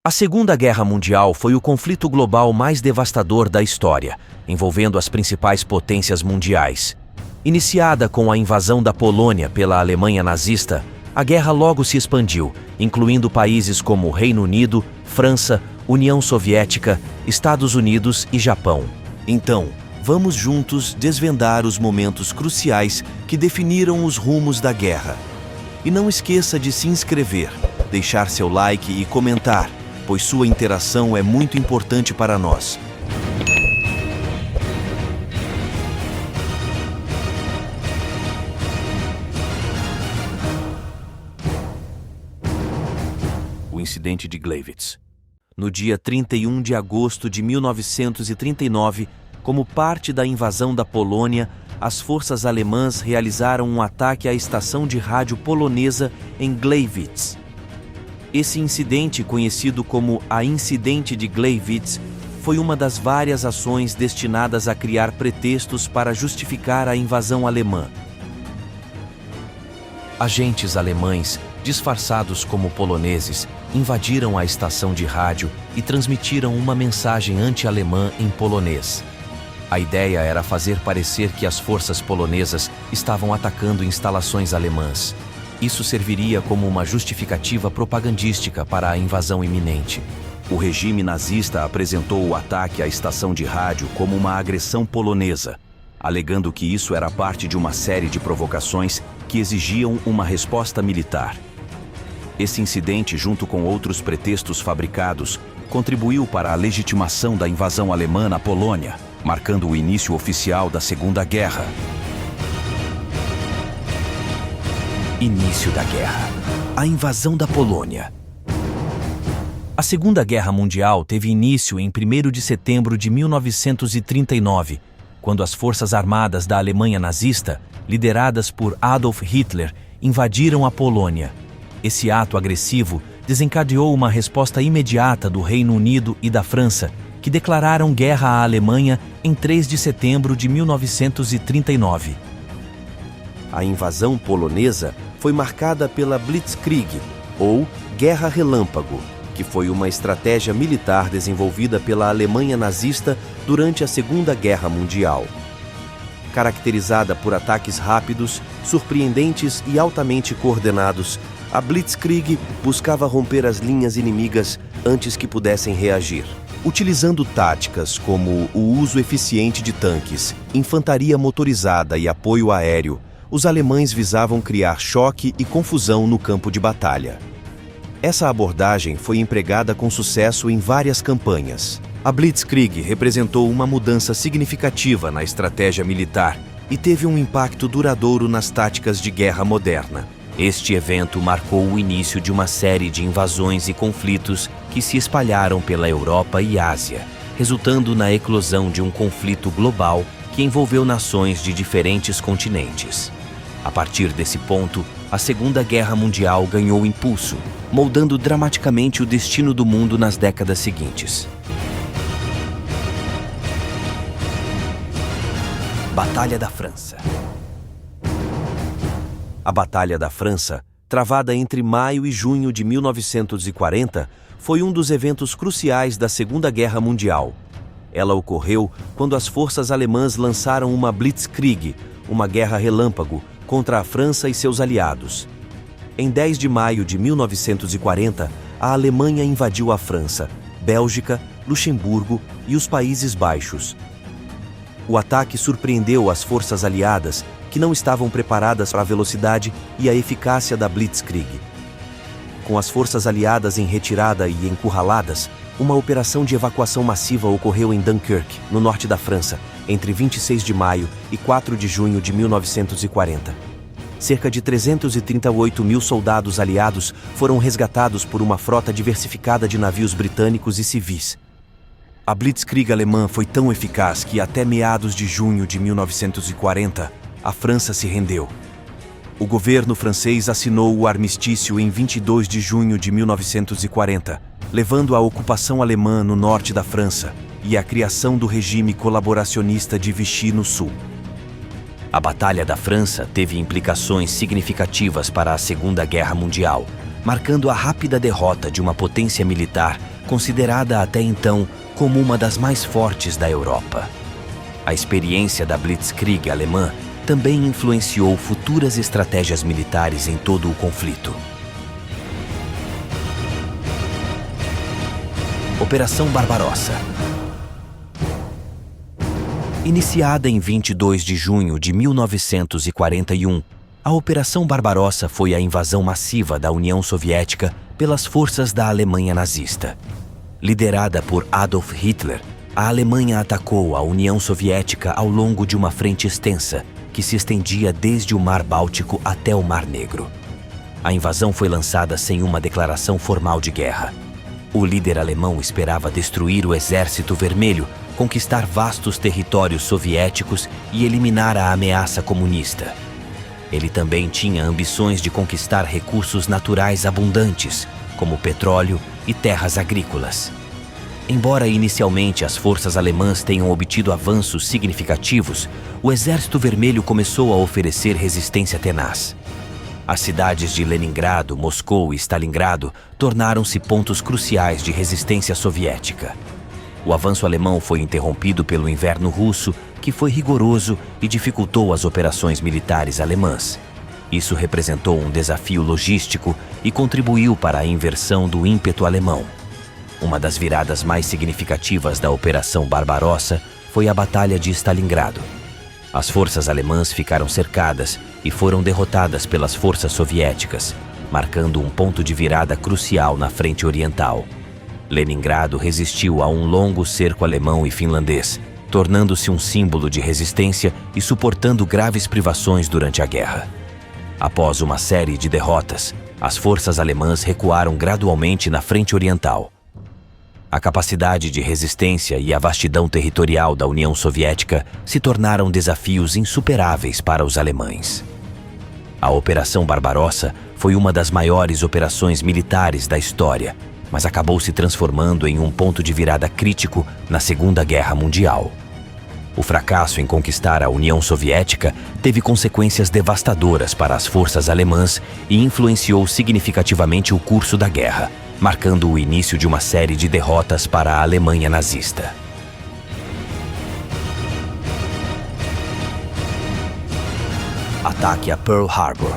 A Segunda Guerra Mundial foi o conflito global mais devastador da história, envolvendo as principais potências mundiais. Iniciada com a invasão da Polônia pela Alemanha nazista, a guerra logo se expandiu, incluindo países como Reino Unido, França, União Soviética, Estados Unidos e Japão. Então, vamos juntos desvendar os momentos cruciais que definiram os rumos da guerra. E não esqueça de se inscrever, deixar seu like e comentar, pois sua interação é muito importante para nós. O incidente de Gleiwitz. No dia 31 de agosto de 1939, como parte da invasão da Polônia, as forças alemãs realizaram um ataque à estação de rádio polonesa em Gleiwitz. Esse incidente, conhecido como a Incidente de Gleiwitz, foi uma das várias ações destinadas a criar pretextos para justificar a invasão alemã. Agentes alemães, disfarçados como poloneses, invadiram a estação de rádio e transmitiram uma mensagem anti-alemã em polonês. A ideia era fazer parecer que as forças polonesas estavam atacando instalações alemãs. Isso serviria como uma justificativa propagandística para a invasão iminente. O regime nazista apresentou o ataque à estação de rádio como uma agressão polonesa, alegando que isso era parte de uma série de provocações que exigiam uma resposta militar. Esse incidente, junto com outros pretextos fabricados, contribuiu para a legitimação da invasão alemã na Polônia, marcando o início oficial da Segunda Guerra. Início da guerra. A invasão da Polônia. A Segunda Guerra Mundial teve início em 1º de setembro de 1939, quando as forças armadas da Alemanha nazista, lideradas por Adolf Hitler, invadiram a Polônia. Esse ato agressivo desencadeou uma resposta imediata do Reino Unido e da França, que declararam guerra à Alemanha em 3 de setembro de 1939. A invasão polonesa foi marcada pela Blitzkrieg, ou Guerra Relâmpago, que foi uma estratégia militar desenvolvida pela Alemanha nazista durante a Segunda Guerra Mundial. Caracterizada por ataques rápidos, surpreendentes e altamente coordenados, a Blitzkrieg buscava romper as linhas inimigas antes que pudessem reagir. Utilizando táticas como o uso eficiente de tanques, infantaria motorizada e apoio aéreo, os alemães visavam criar choque e confusão no campo de batalha. Essa abordagem foi empregada com sucesso em várias campanhas. A Blitzkrieg representou uma mudança significativa na estratégia militar e teve um impacto duradouro nas táticas de guerra moderna. Este evento marcou o início de uma série de invasões e conflitos que se espalharam pela Europa e Ásia, resultando na eclosão de um conflito global que envolveu nações de diferentes continentes. A partir desse ponto, a Segunda Guerra Mundial ganhou impulso, moldando dramaticamente o destino do mundo nas décadas seguintes. Batalha da França. A Batalha da França, travada entre maio e junho de 1940, foi um dos eventos cruciais da Segunda Guerra Mundial. Ela ocorreu quando as forças alemãs lançaram uma Blitzkrieg, uma guerra relâmpago, contra a França e seus aliados. Em 10 de maio de 1940, a Alemanha invadiu a França, Bélgica, Luxemburgo e os Países Baixos. O ataque surpreendeu as forças aliadas, que não estavam preparadas para a velocidade e a eficácia da Blitzkrieg. Com as forças aliadas em retirada e encurraladas, uma operação de evacuação massiva ocorreu em Dunkirk, no norte da França, entre 26 de maio e 4 de junho de 1940. Cerca de 338 mil soldados aliados foram resgatados por uma frota diversificada de navios britânicos e civis. A Blitzkrieg alemã foi tão eficaz que, até meados de junho de 1940, a França se rendeu. O governo francês assinou o armistício em 22 de junho de 1940, levando à ocupação alemã no norte da França e à criação do regime colaboracionista de Vichy no sul. A Batalha da França teve implicações significativas para a Segunda Guerra Mundial, marcando a rápida derrota de uma potência militar considerada até então como uma das mais fortes da Europa. A experiência da Blitzkrieg alemã também influenciou futuras estratégias militares em todo o conflito. Operação Barbarossa. Iniciada em 22 de junho de 1941, a Operação Barbarossa foi a invasão massiva da União Soviética pelas forças da Alemanha nazista. Liderada por Adolf Hitler, a Alemanha atacou a União Soviética ao longo de uma frente extensa que se estendia desde o Mar Báltico até o Mar Negro. A invasão foi lançada sem uma declaração formal de guerra. O líder alemão esperava destruir o Exército Vermelho, conquistar vastos territórios soviéticos e eliminar a ameaça comunista. Ele também tinha ambições de conquistar recursos naturais abundantes, como petróleo e terras agrícolas. Embora inicialmente as forças alemãs tenham obtido avanços significativos, o Exército Vermelho começou a oferecer resistência tenaz. As cidades de Leningrado, Moscou e Stalingrado tornaram-se pontos cruciais de resistência soviética. O avanço alemão foi interrompido pelo inverno russo, que foi rigoroso e dificultou as operações militares alemãs. Isso representou um desafio logístico e contribuiu para a inversão do ímpeto alemão. Uma das viradas mais significativas da Operação Barbarossa foi a Batalha de Stalingrado. As forças alemãs ficaram cercadas e foram derrotadas pelas forças soviéticas, marcando um ponto de virada crucial na frente oriental. Leningrado resistiu a um longo cerco alemão e finlandês, tornando-se um símbolo de resistência e suportando graves privações durante a guerra. Após uma série de derrotas, as forças alemãs recuaram gradualmente na frente oriental. A capacidade de resistência e a vastidão territorial da União Soviética se tornaram desafios insuperáveis para os alemães. A Operação Barbarossa foi uma das maiores operações militares da história, mas acabou se transformando em um ponto de virada crítico na Segunda Guerra Mundial. O fracasso em conquistar a União Soviética teve consequências devastadoras para as forças alemãs e influenciou significativamente o curso da guerra, marcando o início de uma série de derrotas para a Alemanha nazista. Ataque a Pearl Harbor.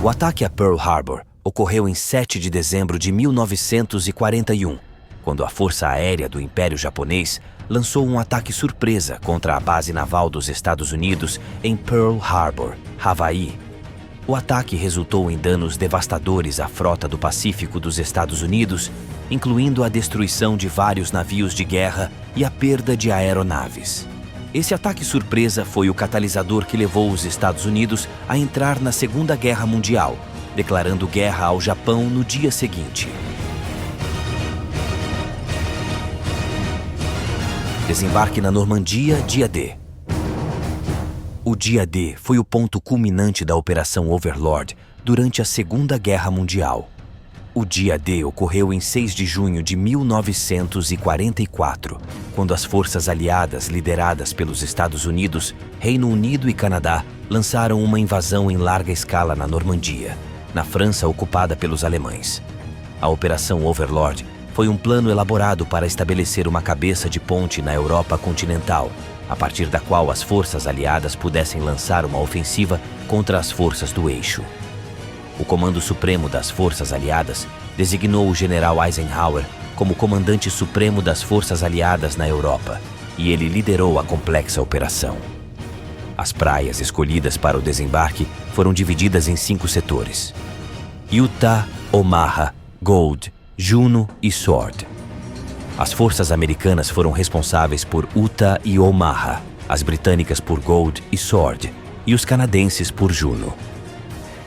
O ataque a Pearl Harbor ocorreu em 7 de dezembro de 1941, quando a Força Aérea do Império Japonês lançou um ataque surpresa contra a base naval dos Estados Unidos em Pearl Harbor, Havaí. O ataque resultou em danos devastadores à frota do Pacífico dos Estados Unidos, incluindo a destruição de vários navios de guerra e a perda de aeronaves. Esse ataque surpresa foi o catalisador que levou os Estados Unidos a entrar na Segunda Guerra Mundial, declarando guerra ao Japão no dia seguinte. Desembarque na Normandia, dia D. O dia D foi o ponto culminante da Operação Overlord durante a Segunda Guerra Mundial. O dia D ocorreu em 6 de junho de 1944, quando as forças aliadas lideradas pelos Estados Unidos, Reino Unido e Canadá lançaram uma invasão em larga escala na Normandia, na França ocupada pelos alemães. A Operação Overlord foi um plano elaborado para estabelecer uma cabeça de ponte na Europa continental, a partir da qual as forças aliadas pudessem lançar uma ofensiva contra as forças do eixo. O Comando Supremo das Forças Aliadas designou o general Eisenhower como comandante supremo das forças aliadas na Europa, e ele liderou a complexa operação. As praias escolhidas para o desembarque foram divididas em 5 setores: Utah, Omaha, Gold, Juno e Sword. As forças americanas foram responsáveis por Utah e Omaha, as britânicas por Gold e Sword, e os canadenses por Juno.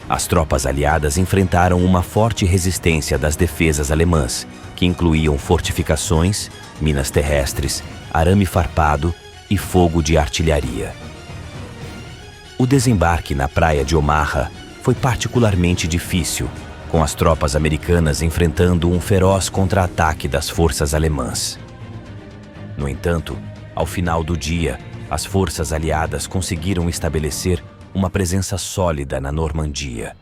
As tropas aliadas enfrentaram uma forte resistência das defesas alemãs, que incluíam fortificações, minas terrestres, arame farpado e fogo de artilharia. O desembarque na praia de Omaha foi particularmente difícil, com as tropas americanas enfrentando um feroz contra-ataque das forças alemãs. No entanto, ao final do dia, as forças aliadas conseguiram estabelecer uma presença sólida na Normandia.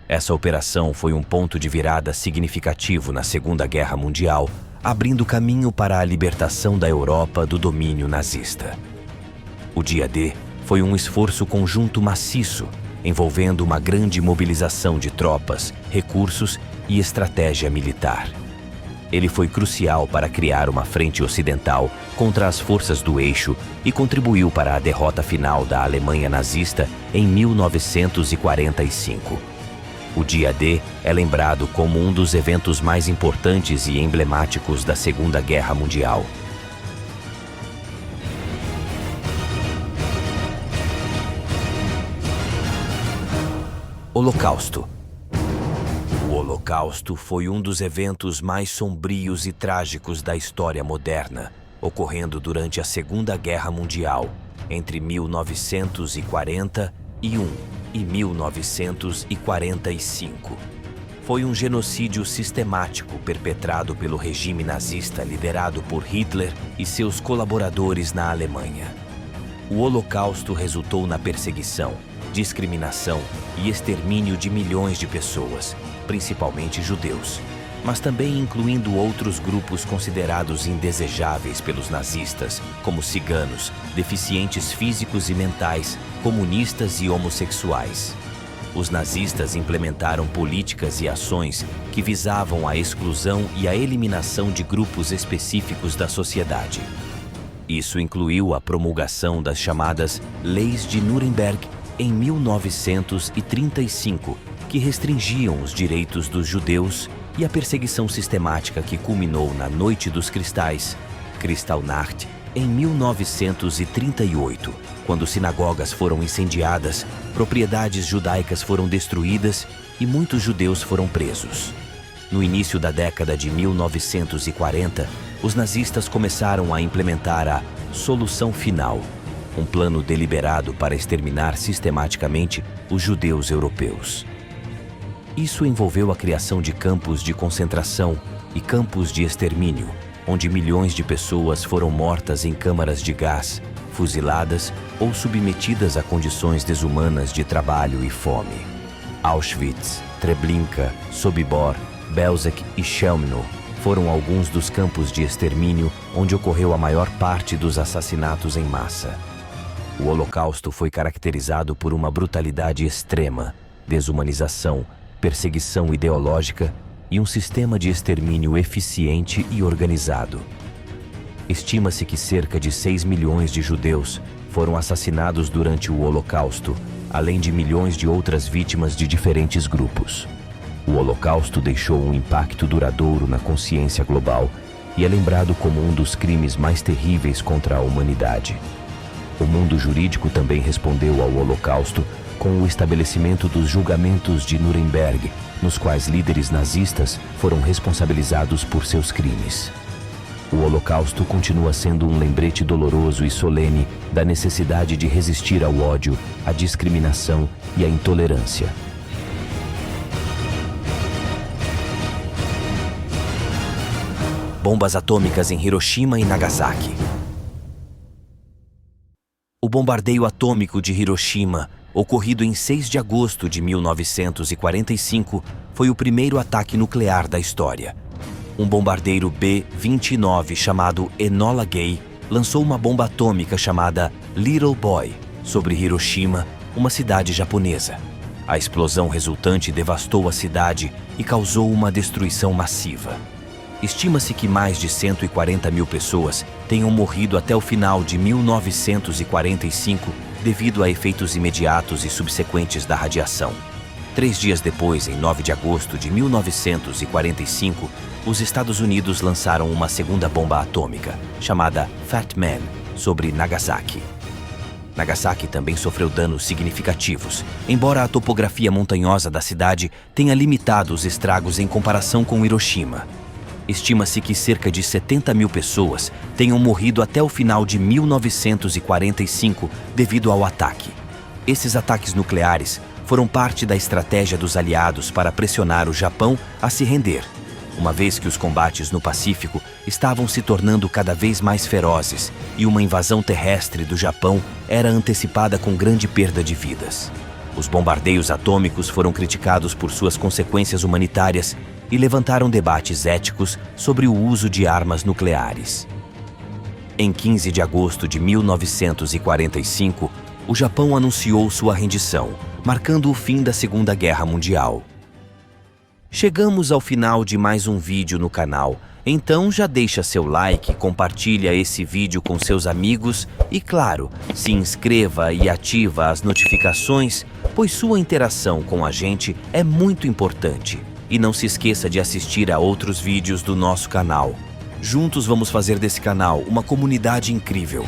Essa operação foi um ponto de virada significativo na Segunda Guerra Mundial, abrindo caminho para a libertação da Europa do domínio nazista. O Dia D foi um esforço conjunto maciço, envolvendo uma grande mobilização de tropas, recursos e estratégia militar. Ele foi crucial para criar uma frente ocidental contra as forças do eixo e contribuiu para a derrota final da Alemanha nazista em 1945. O Dia D é lembrado como um dos eventos mais importantes e emblemáticos da Segunda Guerra Mundial. Holocausto. O Holocausto foi um dos eventos mais sombrios e trágicos da história moderna, ocorrendo durante a Segunda Guerra Mundial, entre 1941 e 1945. Foi um genocídio sistemático perpetrado pelo regime nazista liderado por Hitler e seus colaboradores na Alemanha. O Holocausto resultou na perseguição, discriminação e extermínio de milhões de pessoas, principalmente judeus, mas também incluindo outros grupos considerados indesejáveis pelos nazistas, como ciganos, deficientes físicos e mentais, comunistas e homossexuais. Os nazistas implementaram políticas e ações que visavam a exclusão e a eliminação de grupos específicos da sociedade. Isso incluiu a promulgação das chamadas Leis de Nuremberg em 1935, que restringiam os direitos dos judeus, e a perseguição sistemática que culminou na Noite dos Cristais, Kristallnacht, em 1938, quando sinagogas foram incendiadas, propriedades judaicas foram destruídas e muitos judeus foram presos. No início da década de 1940, os nazistas começaram a implementar a Solução Final, um plano deliberado para exterminar sistematicamente os judeus europeus. Isso envolveu a criação de campos de concentração e campos de extermínio, onde milhões de pessoas foram mortas em câmaras de gás, fuziladas ou submetidas a condições desumanas de trabalho e fome. Auschwitz, Treblinka, Sobibor, Belzec e Chelmno foram alguns dos campos de extermínio onde ocorreu a maior parte dos assassinatos em massa. O Holocausto foi caracterizado por uma brutalidade extrema, desumanização, perseguição ideológica e um sistema de extermínio eficiente e organizado. Estima-se que cerca de 6 milhões de judeus foram assassinados durante o Holocausto, além de milhões de outras vítimas de diferentes grupos. O Holocausto deixou um impacto duradouro na consciência global e é lembrado como um dos crimes mais terríveis contra a humanidade. O mundo jurídico também respondeu ao Holocausto com o estabelecimento dos julgamentos de Nuremberg, nos quais líderes nazistas foram responsabilizados por seus crimes. O Holocausto continua sendo um lembrete doloroso e solene da necessidade de resistir ao ódio, à discriminação e à intolerância. Bombas atômicas em Hiroshima e Nagasaki. O bombardeio atômico de Hiroshima, ocorrido em 6 de agosto de 1945, foi o primeiro ataque nuclear da história. Um bombardeiro B-29 chamado Enola Gay lançou uma bomba atômica chamada Little Boy sobre Hiroshima, uma cidade japonesa. A explosão resultante devastou a cidade e causou uma destruição massiva. Estima-se que mais de 140 mil pessoas tenham morrido até o final de 1945 devido a efeitos imediatos e subsequentes da radiação. 3 dias depois, em 9 de agosto de 1945, os Estados Unidos lançaram uma segunda bomba atômica, chamada Fat Man, sobre Nagasaki. Nagasaki também sofreu danos significativos, embora a topografia montanhosa da cidade tenha limitado os estragos em comparação com Hiroshima. Estima-se que cerca de 70 mil pessoas tenham morrido até o final de 1945 devido ao ataque. Esses ataques nucleares foram parte da estratégia dos aliados para pressionar o Japão a se render, uma vez que os combates no Pacífico estavam se tornando cada vez mais ferozes e uma invasão terrestre do Japão era antecipada com grande perda de vidas. Os bombardeios atômicos foram criticados por suas consequências humanitárias e levantaram debates éticos sobre o uso de armas nucleares. Em 15 de agosto de 1945, o Japão anunciou sua rendição, marcando o fim da Segunda Guerra Mundial. Chegamos ao final de mais um vídeo no canal, então já deixa seu like, compartilha esse vídeo com seus amigos e, claro, se inscreva e ativa as notificações, pois sua interação com a gente é muito importante. E não se esqueça de assistir a outros vídeos do nosso canal. Juntos vamos fazer desse canal uma comunidade incrível.